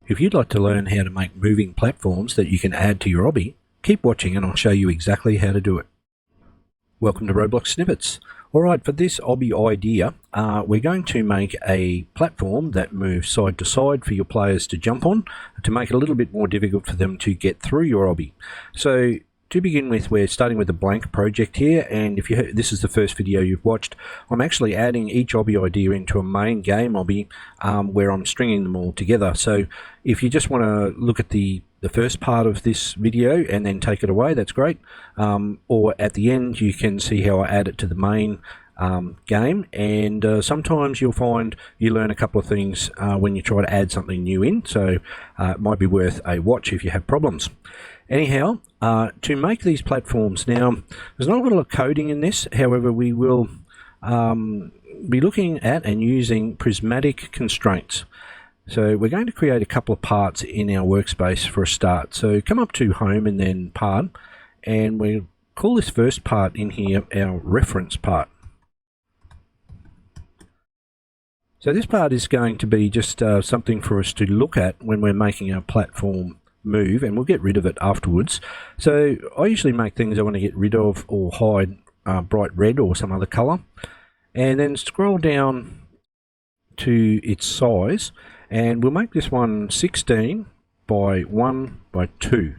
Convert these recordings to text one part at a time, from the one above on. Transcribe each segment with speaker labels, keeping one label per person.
Speaker 1: If you'd like to learn how to make moving platforms that you can add to your Obby, keep watching and I'll show you exactly how to do it. Welcome to Roblox Snippets. Alright, for this Obby idea, we're going to make a platform that moves side to side for your players to jump on, to make it a little bit more difficult for them to get through your Obby. So, to begin with, we're starting with a blank project here, and if this is the first video you've watched, I'm actually adding each Obby idea into a main game Obby where I'm stringing them all together. So if you just want to look at the first part of this video and then take it away, that's great. Or at the end you can see how I add it to the main game, and sometimes you'll find you learn a couple of things when you try to add something new in, so it might be worth a watch if you have problems. Anyhow, to make these platforms, now there's not a lot of coding in this, however we will be looking at and using prismatic constraints. So we're going to create a couple of parts in our workspace for a start. So come up to Home and then Part, and we'll call this first part in here our reference part. So this part is going to be just something for us to look at when we're making our platform move, and we'll get rid of it afterwards. So I usually make things I want to get rid of or hide bright red or some other color, and then scroll down to its size, and we'll make this one 16 by 1 by 2.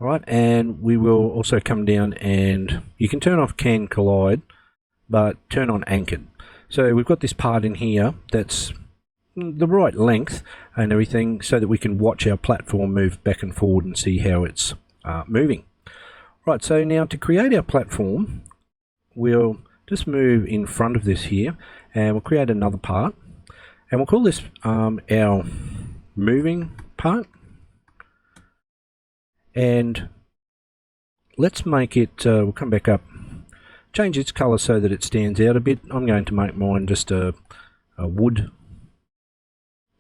Speaker 1: Alright, and we will also come down and you can turn off Can Collide but turn on Anchored. So we've got this part in here that's the right length and everything, so that we can watch our platform move back and forward and see how it's moving. Right, so now to create our platform, we'll just move in front of this here, and we'll create another part, and we'll call this our moving part, and let's make it, we'll come back up, change its color so that it stands out a bit. I'm going to make mine just a wood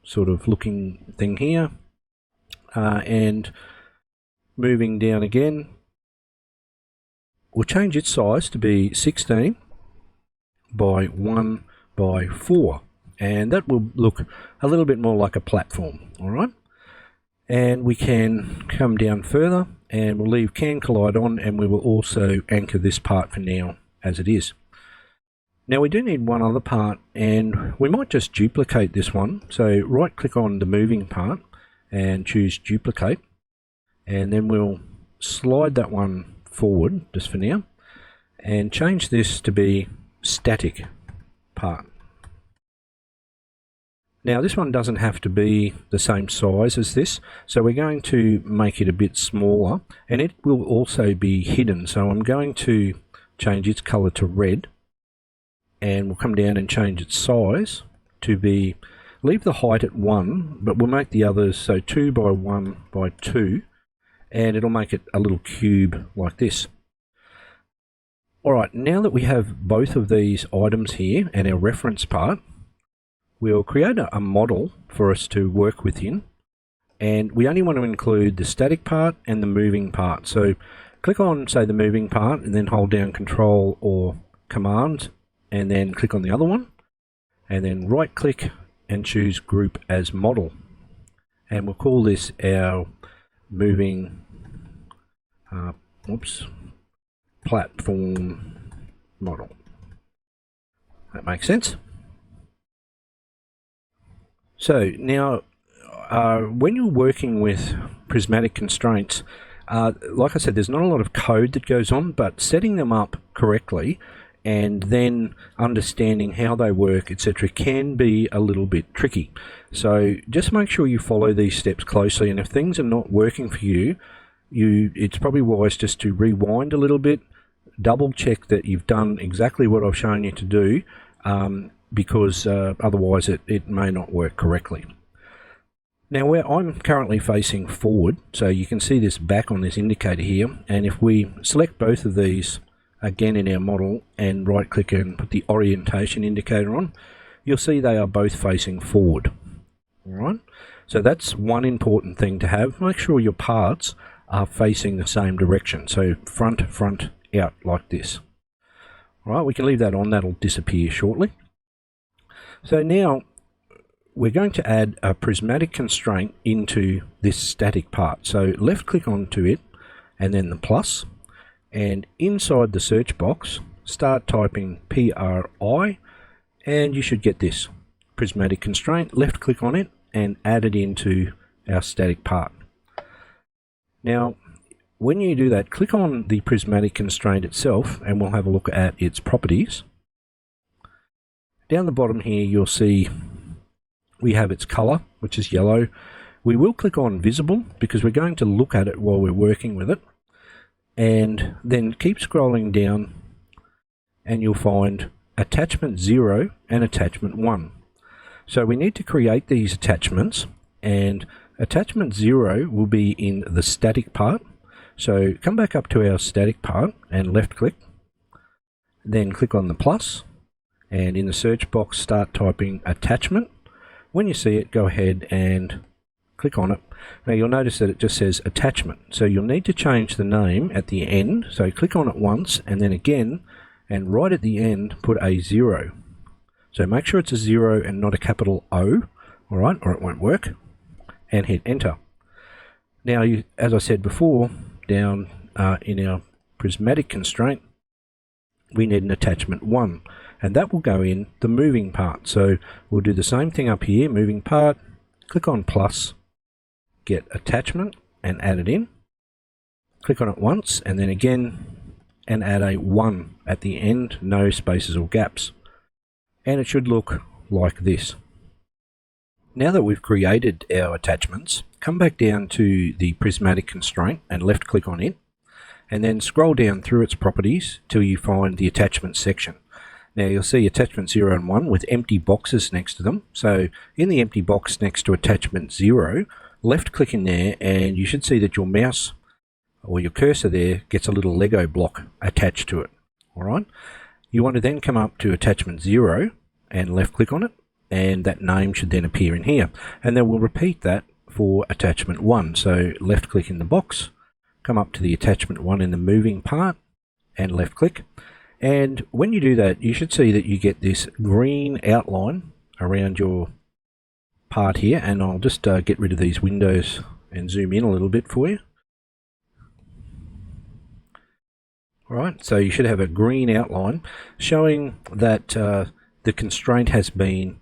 Speaker 1: sort of looking thing here, and moving down again, we'll change its size to be 16 by 1 by 4, and that will look a little bit more like a platform. Alright, and we can come down further and we'll leave Can Collide on, and we will also anchor this part for now as it is. Now we do need one other part, and we might just duplicate this one. So right click on the moving part and choose duplicate, and then we'll slide that one forward just for now and change this to be static part. Now this one doesn't have to be the same size as this, so we're going to make it a bit smaller, and it will also be hidden. So I'm going to change its color to red, and we'll come down and change its size to be, leave the height at 1, but we'll make the others so 2 by 1 by 2, and it'll make it a little cube like this. Alright, now that we have both of these items here and our reference part, we'll create a model for us to work within, and we only want to include the static part and the moving part. So click on, say, the moving part, and then hold down Control or Command, and then click on the other one, and then right click and choose Group as Model, and we'll call this our moving platform model. That makes sense. So now when you're working with prismatic constraints, like I said, there's not a lot of code that goes on, but setting them up correctly and then understanding how they work, etc., can be a little bit tricky. So just make sure you follow these steps closely, and if things are not working for you, it's probably wise just to rewind a little bit, double check that you've done exactly what I've shown you to do, because otherwise it may not work correctly. Now where I'm currently facing forward, so you can see this back on this indicator here, and if we select both of these again in our model and right click and put the orientation indicator on, you'll see they are both facing forward. Alright, so that's one important thing to have. Make sure your parts are facing the same direction, so front out like this. Alright, we can leave that on, that'll disappear shortly. So now we're going to add a prismatic constraint into this static part. So left click onto it and then the plus, and inside the search box start typing PRI, and you should get this prismatic constraint. Left click on it and add it into our static part. Now when you do that, click on the prismatic constraint itself and we'll have a look at its properties. Down the bottom here you'll see we have its color, which is yellow. We will click on visible because we're going to look at it while we're working with it, and then keep scrolling down and you'll find attachment 0 and attachment 1. So we need to create these attachments, and attachment 0 will be in the static part. So come back up to our static part and left click, then click on the plus, and in the search box start typing attachment. When you see it, go ahead and click on it. Now you'll notice that it just says attachment, so you'll need to change the name at the end. So click on it once and then again, and right at the end put a 0. So make sure it's a 0 and not a capital O, alright, or it won't work, and hit enter. Now as I said before, down in our prismatic constraint we need an attachment 1, and that will go in the moving part. So we'll do the same thing up here, moving part, click on plus, get attachment and add it in, click on it once and then again and add a 1 at the end, no spaces or gaps, and it should look like this. Now that we've created our attachments, come back down to the prismatic constraint and left click on it, and then scroll down through its properties till you find the attachment section. Now you'll see attachment 0 and 1 with empty boxes next to them. So in the empty box next to attachment 0, left click in there and you should see that your mouse or your cursor there gets a little Lego block attached to it. Alright, you want to then come up to attachment 0 and left click on it, and that name should then appear in here, and then we'll repeat that for attachment 1. So left click in the box, come up to the attachment 1 in the moving part and left click, and when you do that you should see that you get this green outline around your part here, and I'll just get rid of these windows and zoom in a little bit for you. Alright, so you should have a green outline showing that the constraint has been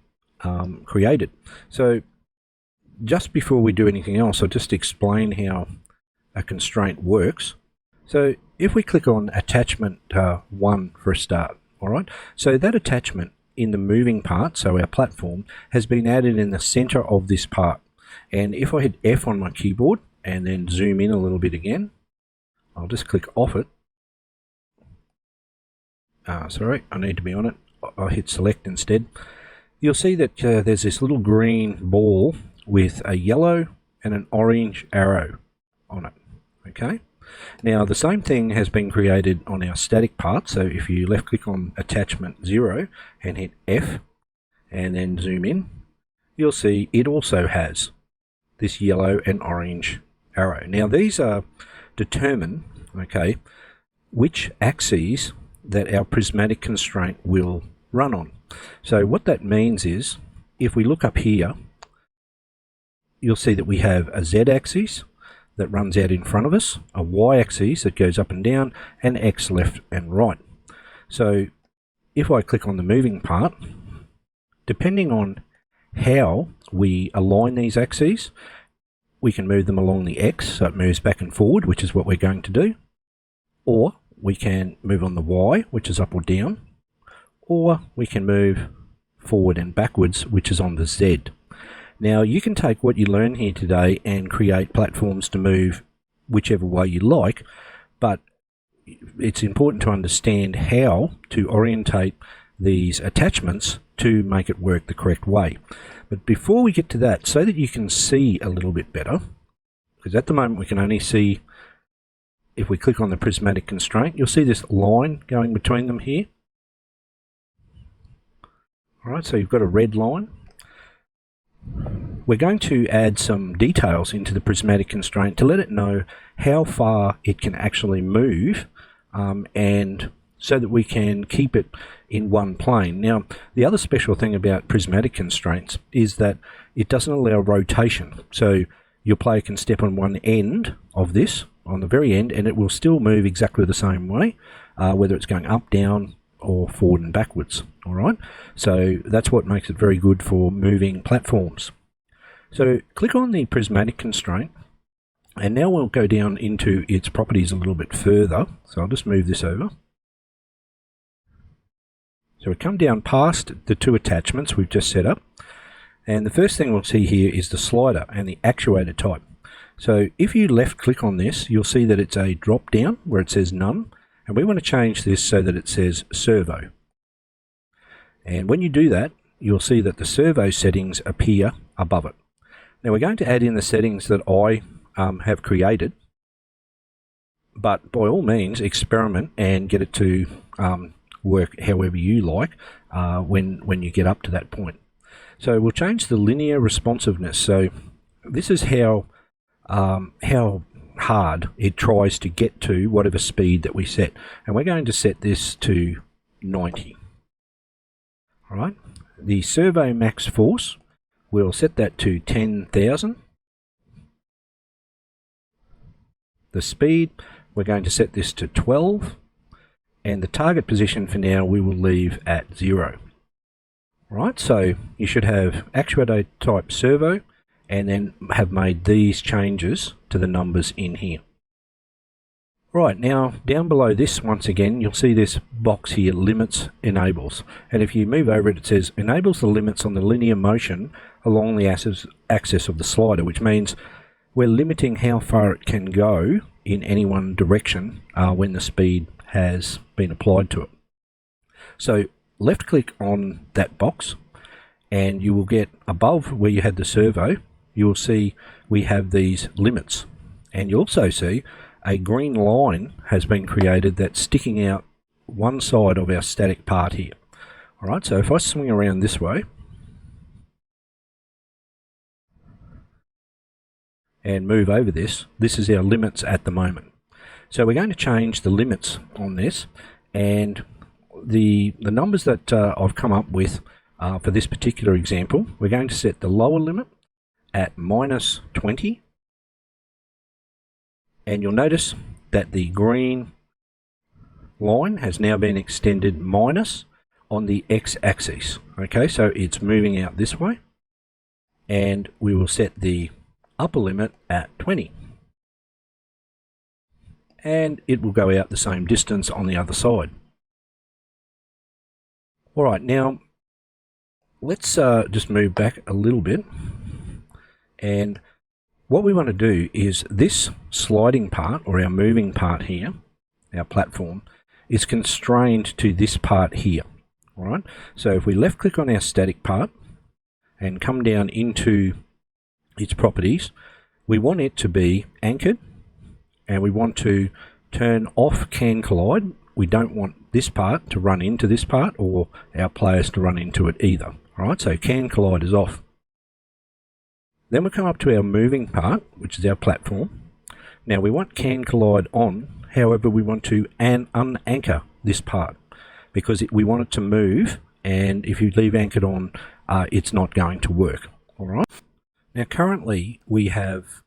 Speaker 1: created. So just before we do anything else, I'll just explain how a constraint works. So if we click on attachment 1 for a start, alright, so that attachment in the moving part, so our platform, has been added in the center of this part. And if I hit F on my keyboard and then zoom in a little bit again, I'll just click off it. Sorry, I need to be on it. I'll hit select instead. You'll see that there's this little green ball with a yellow and an orange arrow on it. Okay. Now the same thing has been created on our static part. So if you left click on attachment 0 and hit F and then zoom in, you'll see it also has this yellow and orange arrow. Now these are determine, okay, which axes that our prismatic constraint will run on. So what that means is, if we look up here, you'll see that we have a z-axis that runs out in front of us, a y-axis that goes up and down, and x left and right. So if I click on the moving part, depending on how we align these axes, we can move them along the x, so it moves back and forward, which is what we're going to do, or we can move on the y, which is up or down, or we can move forward and backwards, which is on the z. Now you can take what you learn here today and create platforms to move whichever way you like, but it's important to understand how to orientate these attachments to make it work the correct way. But before we get to that, so that you can see a little bit better, because at the moment we can only see, if we click on the prismatic constraint, you'll see this line going between them here. Alright, so you've got a red line. We're going to add some details into the prismatic constraint to let it know how far it can actually move, and so that we can keep it in one plane. Now, the other special thing about prismatic constraints is that it doesn't allow rotation. So your player can step on one end of this, on the very end, and it will still move exactly the same way, whether it's going up, down, or forward and backwards. All right, so that's what makes it very good for moving platforms. So click on the prismatic constraint, and now we'll go down into its properties a little bit further. So I'll just move this over. So we come down past the two attachments we've just set up, and the first thing we'll see here is the slider and the actuator type. So if you left click on this, you'll see that it's a drop down where it says none, and we want to change this so that it says servo. And when you do that, you'll see that the servo settings appear above it. Now we're going to add in the settings that I have created, but by all means experiment and get it to work however you like when you get up to that point. So we'll change the linear responsiveness. So this is how hard it tries to get to whatever speed that we set, and we're going to set this to 90. All right, the servo max force, we'll set that to 10,000. The speed, we're going to set this to 12, and the target position for now we will leave at 0. All right, so you should have actuator type servo, and then have made these changes to the numbers in here. Right, now down below this, once again, you'll see this box here, limits enables. And if you move over it, it says enables the limits on the linear motion along the axis of the slider, which means we're limiting how far it can go in any one direction when the speed has been applied to it. So left click on that box, and you will get above where you had the servo, you will see we have these limits. And you also see a green line has been created that's sticking out one side of our static part here. All right, so if I swing around this way and move over this, this is our limits at the moment. So we're going to change the limits on this, and the numbers that I've come up with for this particular example, we're going to set the lower limit at -20, and you'll notice that the green line has now been extended minus on the x-axis. Okay, so it's moving out this way, and we will set the upper limit at 20, and it will go out the same distance on the other side. All right, now let's just move back a little bit, and what we want to do is this sliding part, or our moving part here, our platform, is constrained to this part here. All right, so if we left click on our static part and come down into its properties, we want it to be anchored, and we want to turn off can collide. We don't want this part to run into this part, or our players to run into it either. All right, so can collide is off. Then we come up to our moving part, which is our platform. Now we want can collide on, however we want to unanchor this part, because we want it to move, and if you leave anchored on, it's not going to work. All right. Now currently we have,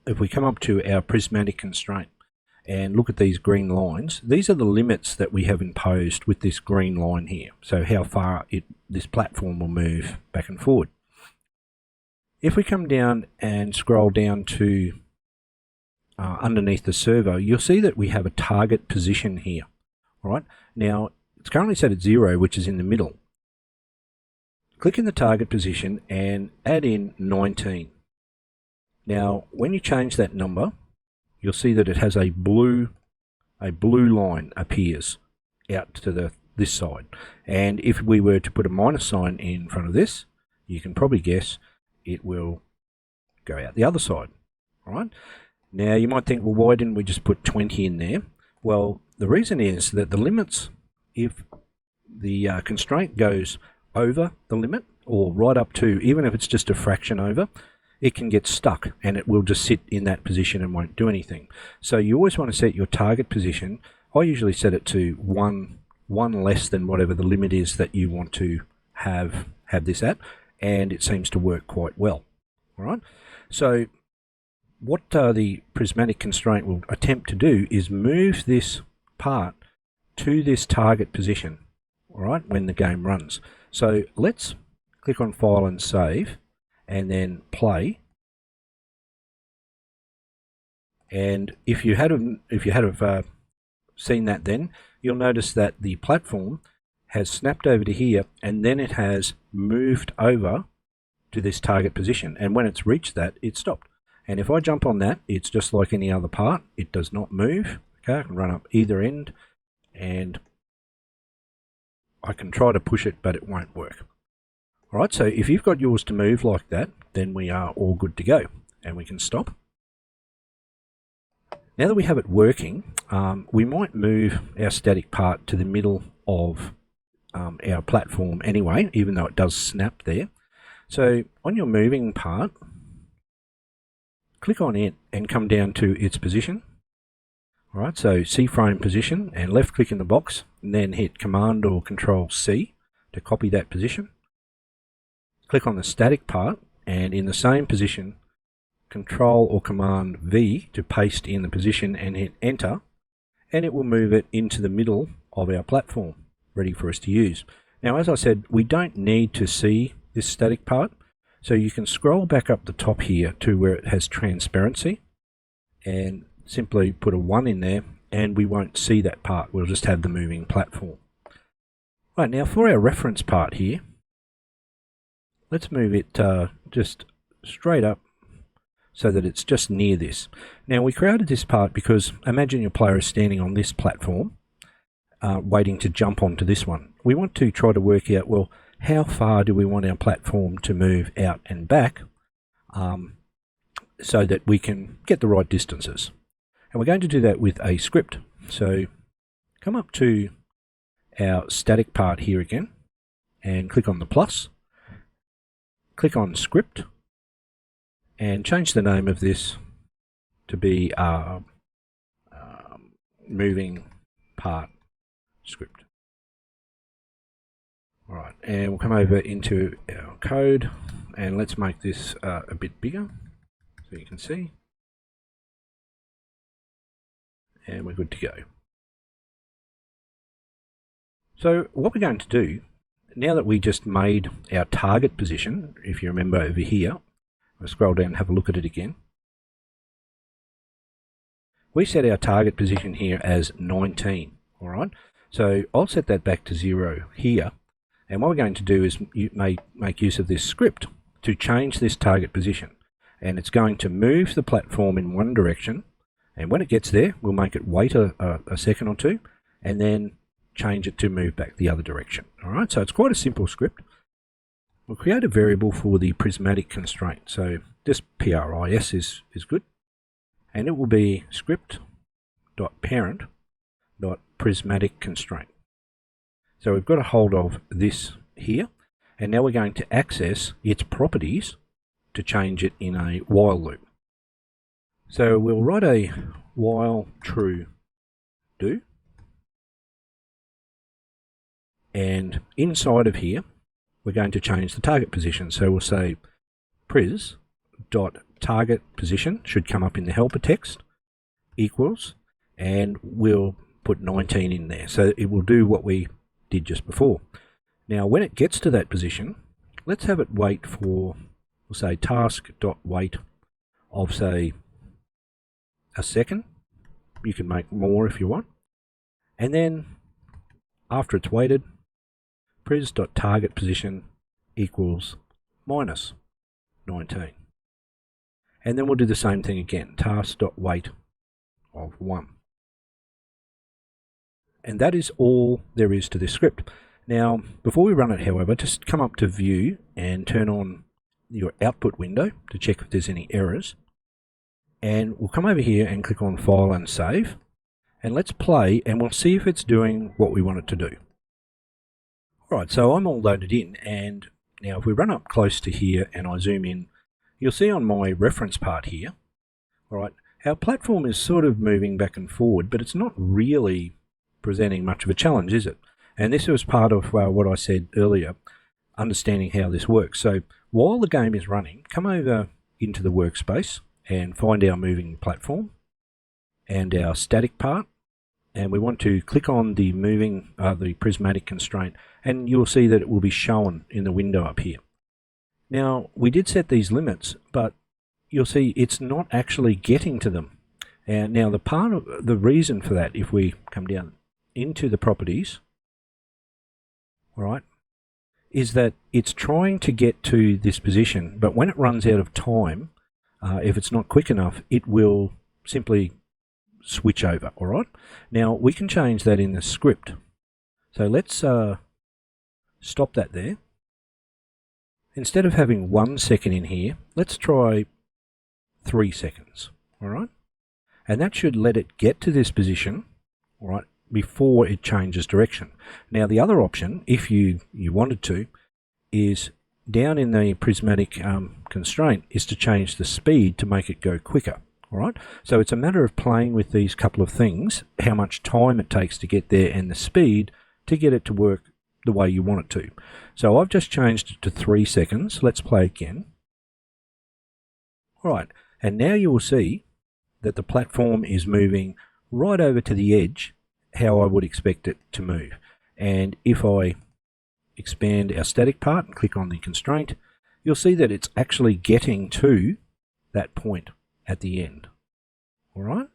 Speaker 1: if we come up to our prismatic constraint and look at these green lines, these are the limits that we have imposed with this green line here. So how far this platform will move back and forward. If we come down and scroll down to underneath the servo, you'll see that we have a target position here. All right. Now it's currently set at 0, which is in the middle. Click in the target position and add in 19. Now, when you change that number, you'll see that it has a blue line appears out to this side. And if we were to put a minus sign in front of this, you can probably guess it will go out the other side. All right. Now you might think, well, why didn't we just put 20 in there? Well, the reason is that the limits, if the constraint goes over the limit, or right up to, even if it's just a fraction over, it can get stuck and it will just sit in that position and won't do anything. So you always want to set your target position. I usually set it to 1 one less than whatever the limit is that you want to have this at, and it seems to work quite well. All right. So what the prismatic constraint will attempt to do is move this part to this target position, all right, when the game runs. So let's click on File and Save, and then Play. And if you had seen that, then you'll notice that the platform has snapped over to here, and then it has moved over to this target position. And when it's reached that, it stopped. And if I jump on that, it's just like any other part. It does not move. Okay, I can run up either end, and I can try to push it, but it won't work. All right, so if you've got yours to move like that, then we are all good to go, and we can stop. Now that we have it working, we might move our static part to the middle of our platform anyway, even though it does snap there. So on your moving part, click on it and come down to its position. All right, so C frame position, and left click in the box, and then hit Command or Control C to copy that position. Click on the static part, and in the same position, Control or Command V to paste in the position and hit Enter, and it will move it into the middle of our platform, ready for us to use. Now, as I said, we don't need to see this static part, so you can scroll back up the top here to where it has transparency, and simply put a 1 in there, and we won't see that part. We'll just have the moving platform. Right, now for our reference part here, let's move it just straight up so that it's just near this. Now, we created this part because imagine your player is standing on this platform waiting to jump onto this one. We want to try to work out, well, how far do we want our platform to move out and back so that we can get the right distances. And we're going to do that with a script. So come up to our static part here again and click on the plus. Click on Script and change the name of this to be moving part script. All right, and we'll come over into our code, and let's make this a bit bigger so you can see. And we're good to go. So what we're going to do, now that we just made our target position, if you remember over here, I'll scroll down and have a look at it again. We set our target position here as 19, all right? So I'll set that back to 0 here. And what we're going to do is make use of this script to change this target position. And it's going to move the platform in one direction. And when it gets there, we'll make it wait a second or two, and then change it to move back the other direction. All right, so it's quite a simple script. We'll create a variable for the prismatic constraint. So this PRIS is good. And it will be script.parent.prismatic constraint. So we've got a hold of this here. And now we're going to access its properties to change it in a while loop. So we'll write a while true do. And inside of here, we're going to change the target position. So we'll say pris.target position should come up in the helper text equals, and we'll put 19 in there. So it will do what we did just before. Now, when it gets to that position, let's have it wait for, we'll say task.wait of, say, a second. You can make more if you want. And then after it's waited, pris.target position equals minus 19. And then we'll do the same thing again, task.wait of 1. And that is all there is to this script. Now, before we run it, however, just come up to View and turn on your output window to check if there's any errors. And we'll come over here and click on File and Save. And let's play, and we'll see if it's doing what we want it to do. Right, so I'm all loaded in, and now if we run up close to here and I zoom in, you'll see on my reference part here, all right, our platform is sort of moving back and forward, but it's not really presenting much of a challenge, is it? And this was part of what I said earlier, understanding how this works. So while the game is running, come over into the workspace and find our moving platform and our static part. And we want to click on the the prismatic constraint, and you'll see that it will be shown in the window up here. Now, we did set these limits, but you'll see it's not actually getting to them. And now the reason for that, if we come down into the properties, all right, is that it's trying to get to this position, but when it runs out of time, if it's not quick enough, it will simply switch over. All right. Now we can change that in the script. So let's stop that there. Instead of having 1 second in here, let's try 3 seconds. All right. And that should let it get to this position, all right, before it changes direction. Now the other option, if you wanted to, is down in the prismatic constraint, is to change the speed to make it go quicker. All right, so it's a matter of playing with these couple of things, how much time it takes to get there and the speed to get it to work the way you want it to. So I've just changed it to 3 seconds. Let's play again. All right, and now you will see that the platform is moving right over to the edge how I would expect it to move. And if I expand our static part and click on the constraint, you'll see that it's actually getting to that point at the end. All right.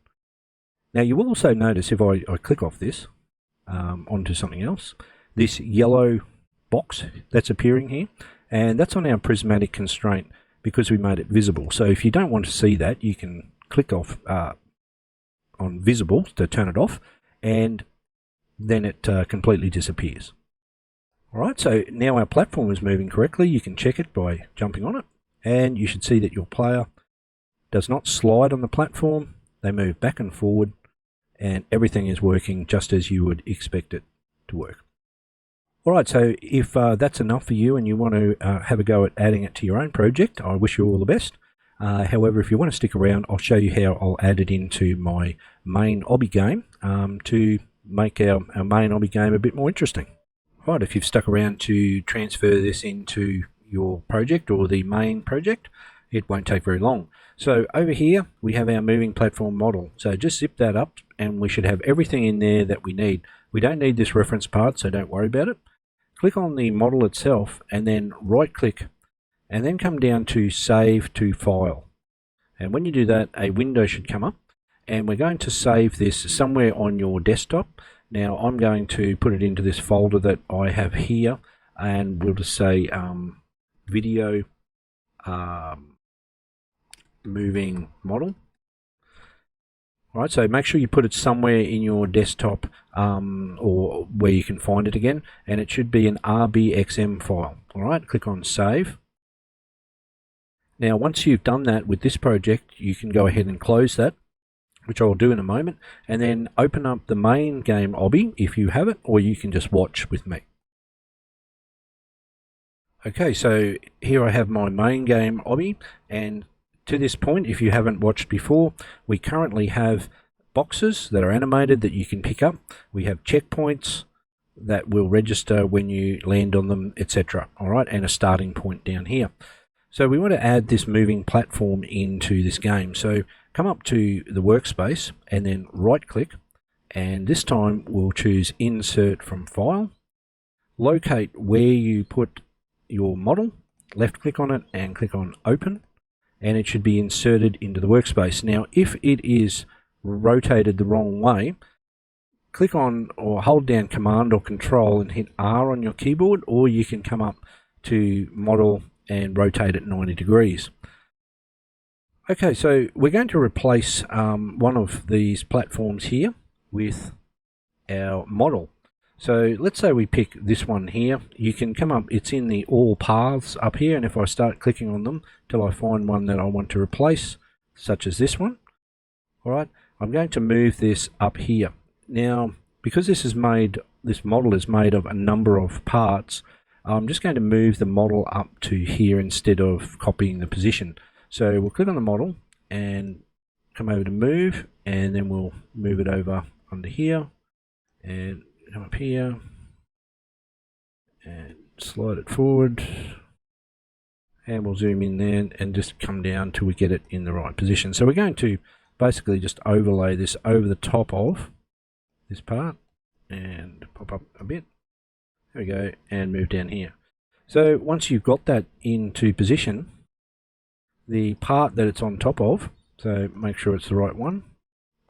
Speaker 1: Now you will also notice if I click off this onto something else, this yellow box that's appearing here, and that's on our prismatic constraint because we made it visible. So if you don't want to see that, you can click off on visible to turn it off, and then it completely disappears. All right, so now our platform is moving correctly. You can check it by jumping on it, and you should see that your player does not slide on the platform. They move back and forward, and everything is working just as you would expect it to work. All right, so if that's enough for you and you want to have a go at adding it to your own project, I wish you all the best. However, if you want to stick around, I'll show you how I'll add it into my main Obby game to make our main Obby game a bit more interesting. Right, if you've stuck around to transfer this into your project or the main project, it won't take very long. So over here, we have our moving platform model. So just zip that up and we should have everything in there that we need. We don't need this reference part, so don't worry about it. Click on the model itself and then right click and then come down to Save to File. And when you do that, a window should come up and we're going to save this somewhere on your desktop. Now I'm going to put it into this folder that I have here, and we'll just say video moving model. All right, so make sure you put it somewhere in your desktop or where you can find it again, and it should be an RBXM file. All right, click on Save. Now once you've done that with this project, you can go ahead and close that, which I'll do in a moment, and then open up the main game Obby if you have it, or you can just watch with me. Okay, so here I have my main game Obby, and to this point, if you haven't watched before, we currently have boxes that are animated that you can pick up. We have checkpoints that will register when you land on them, etc. All right, and a starting point down here. So we want to add this moving platform into this game. So come up to the workspace and then right click, and this time we'll choose Insert from File. Locate where you put your model, left click on it and click on Open, and it should be inserted into the workspace. Now if it is rotated the wrong way, click on or hold down Command or Control and hit R on your keyboard, or you can come up to Model and rotate it 90 degrees. Okay, so we're going to replace one of these platforms here with our model. So let's say we pick this one here. You can come up, it's in the all paths up here, and if I start clicking on them till I find one that I want to replace, such as this one, all right, I'm going to move this up here. Now, because this model is made of a number of parts, I'm just going to move the model up to here instead of copying the position. So we'll click on the model and come over to move, and then we'll move it over under here and come up here slide it forward, and we'll zoom in there and just come down till we get it in the right position. So we're going to basically just overlay this over the top of this part and pop up a bit. There we go, and move down here. So once you've got that into position, the part that it's on top of, so make sure it's the right one,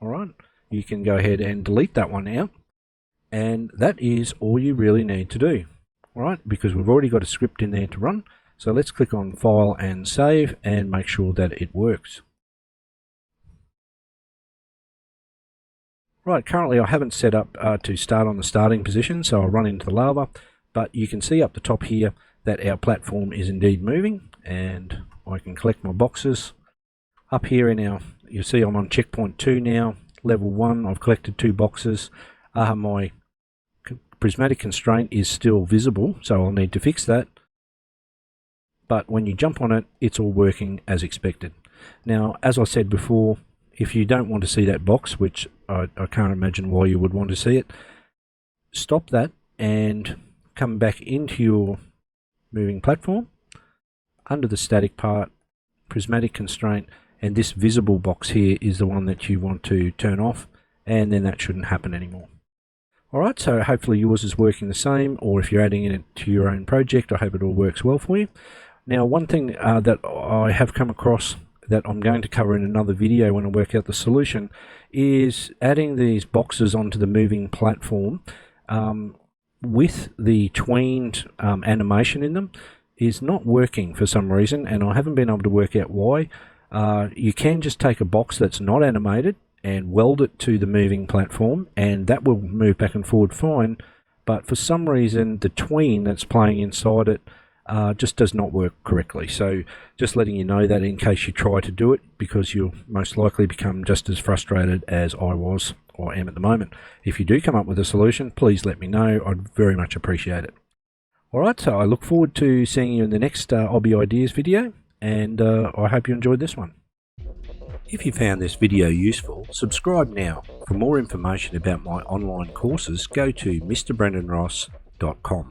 Speaker 1: all right, you can go ahead and delete that one out, and that is all you really need to do, all right, because we've already got a script in there to run. So let's click on File and Save and make sure that it works. Right, currently I haven't set up to start on the starting position, so I'll run into the lava, but you can see up the top here that our platform is indeed moving, and I can collect my boxes. Up here in our, you see I'm on checkpoint 2 now, level 1, I've collected 2 boxes. My prismatic constraint is still visible, so I'll need to fix that. But when you jump on it, it's all working as expected. Now, as I said before, if you don't want to see that box, which I can't imagine why you would want to see it, stop that and come back into your moving platform, under the static part, prismatic constraint, and this visible box here is the one that you want to turn off, and then that shouldn't happen anymore. Alright, so hopefully yours is working the same, or if you're adding it to your own project, I hope it all works well for you. Now, one thing that I have come across that I'm going to cover in another video when I work out the solution is adding these boxes onto the moving platform with the tweened animation in them is not working for some reason, and I haven't been able to work out why. You can just take a box that's not animated and weld it to the moving platform, and that will move back and forward fine, but for some reason the tween that's playing inside it just does not work correctly. So just letting you know that in case you try to do it, because you'll most likely become just as frustrated as I was or am at the moment. If you do come up with a solution, please let me know. I'd very much appreciate it. Alright, so I look forward to seeing you in the next Obby Ideas video, and I hope you enjoyed this one. If you found this video useful, subscribe now. For more information about my online courses, go to mrbrendanross.com.